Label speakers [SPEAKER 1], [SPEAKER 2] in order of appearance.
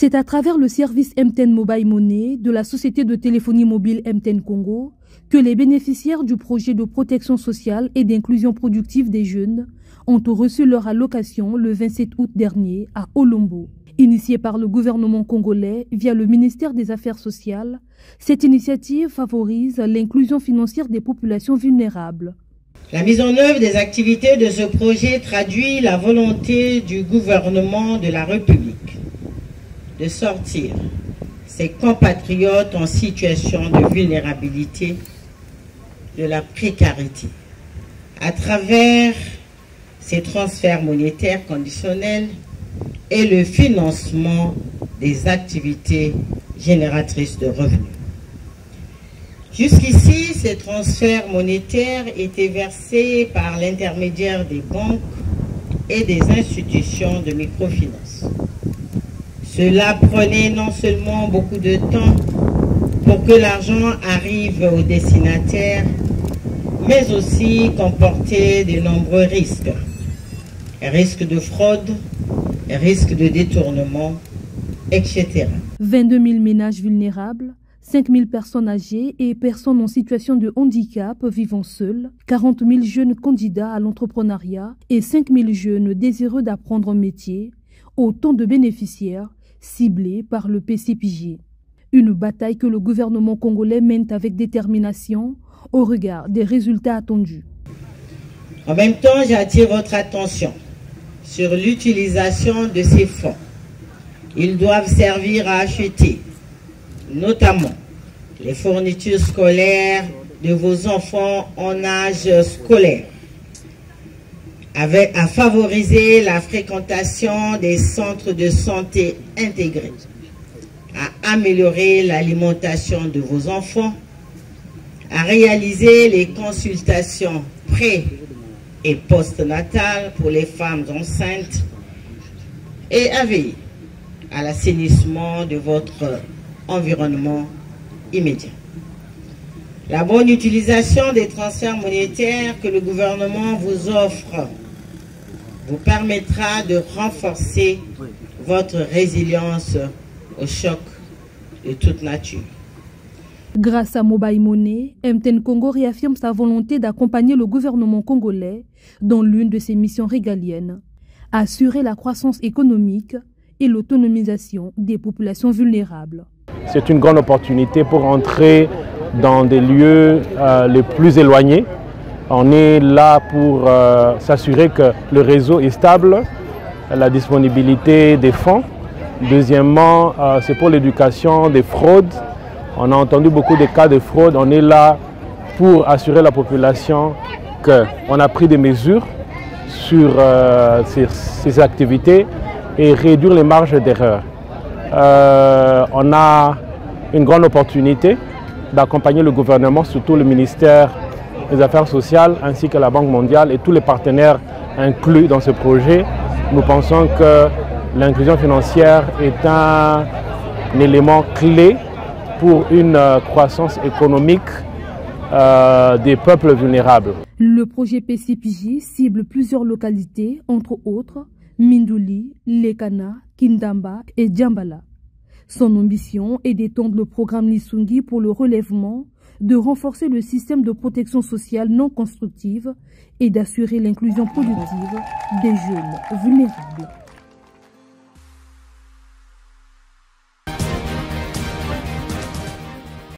[SPEAKER 1] C'est à travers le service MTN Mobile Money de la société de téléphonie mobile MTN Congo que les bénéficiaires du projet de protection sociale et d'inclusion productive des jeunes ont reçu leur allocation le 27 août dernier à Olombo. Initiée par le gouvernement congolais via le ministère des Affaires sociales, cette initiative favorise l'inclusion financière des populations vulnérables.
[SPEAKER 2] La mise en œuvre des activités de ce projet traduit la volonté du gouvernement de la République de sortir ses compatriotes en situation de vulnérabilité de la précarité à travers ces transferts monétaires conditionnels et le financement des activités génératrices de revenus. Jusqu'ici, ces transferts monétaires étaient versés par l'intermédiaire des banques et des institutions de microfinance. Cela prenait non seulement beaucoup de temps pour que l'argent arrive aux destinataires, mais aussi comportait de nombreux risques. Risques de fraude, risques de détournement, etc.
[SPEAKER 1] 22 000 ménages vulnérables, 5 000 personnes âgées et personnes en situation de handicap vivant seules, 40 000 jeunes candidats à l'entrepreneuriat et 5 000 jeunes désireux d'apprendre un métier, autant de bénéficiaires ciblés par le PCPJ. Une bataille que le gouvernement congolais mène avec détermination au regard des résultats attendus.
[SPEAKER 2] En même temps, j'attire votre attention sur l'utilisation de ces fonds. Ils doivent servir à acheter, notamment, les fournitures scolaires de vos enfants en âge scolaire, à favoriser la fréquentation des centres de santé intégrés, à améliorer l'alimentation de vos enfants, à réaliser les consultations pré- et postnatales pour les femmes enceintes et à veiller à l'assainissement de votre environnement immédiat. La bonne utilisation des transferts monétaires que le gouvernement vous offre vous permettra de renforcer votre résilience au choc de toute nature.
[SPEAKER 1] Grâce à Mobile Money, MTN Congo réaffirme sa volonté d'accompagner le gouvernement congolais dans l'une de ses missions régaliennes, assurer la croissance économique et l'autonomisation des populations vulnérables.
[SPEAKER 3] C'est une grande opportunité pour entrer dans des lieux les plus éloignés. On est là pour s'assurer que le réseau est stable, la disponibilité des fonds. Deuxièmement, c'est pour l'éducation des fraudes. On a entendu beaucoup de cas de fraude. On est là pour assurer la population qu'on a pris des mesures sur ces activités et réduire les marges d'erreur. On a une grande opportunité d'accompagner le gouvernement, surtout le ministère des Affaires sociales ainsi que la Banque mondiale et tous les partenaires inclus dans ce projet. Nous pensons que l'inclusion financière est un élément clé pour une croissance économique des peuples vulnérables.
[SPEAKER 1] Le projet PCPJ cible plusieurs localités, entre autres Mindouli, Lekana, Kindamba et Djambala. Son ambition est d'étendre le programme Lisungi pour le relèvement, de renforcer le système de protection sociale non constructive et d'assurer l'inclusion productive des jeunes vulnérables.